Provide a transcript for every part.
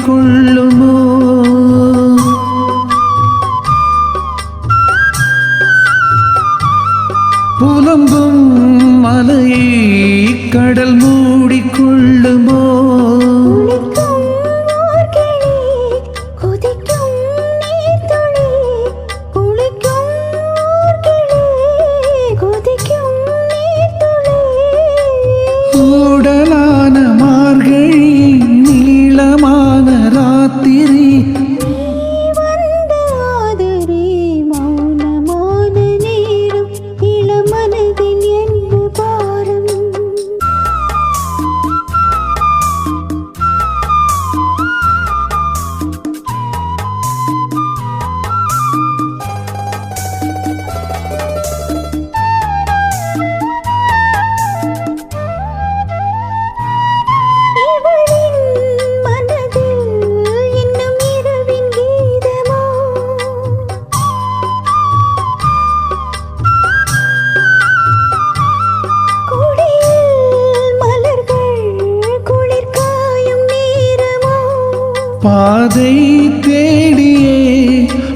மூடிக்கொள்ளுமோ? புலம்பும் மலையை கடல் மூடிக்கொள்ளுமோ? கூடலான மார்கழி நீளமான ராத்திரி பாதை தேடியே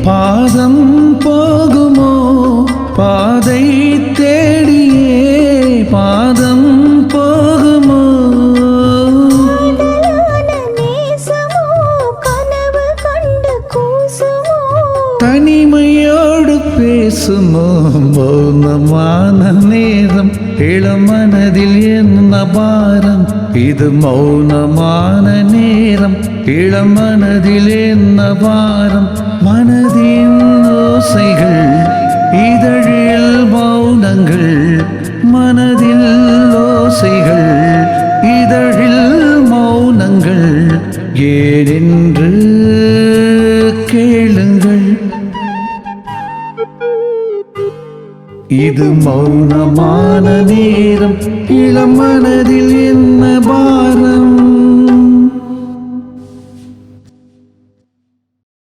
பாதம் போகுமோ? பாதை தேடியே பாதம் போகுமோ? தனிமையோடு பேசுமோ? மௌனமான நேரம் இளமனதில் என்ன பாரம்? இது மௌனமான நேரம் இளமனதில் என்ன பாரம்? மனதின் ஓசைகள் இதழில் மௌனங்கள், மனதில் ஓசைகள் இதழில் மௌனங்கள், ஏனென்று கேளுங்கள். இது மௌனமான நேரம் இளமனதில் என்ன பாரம்?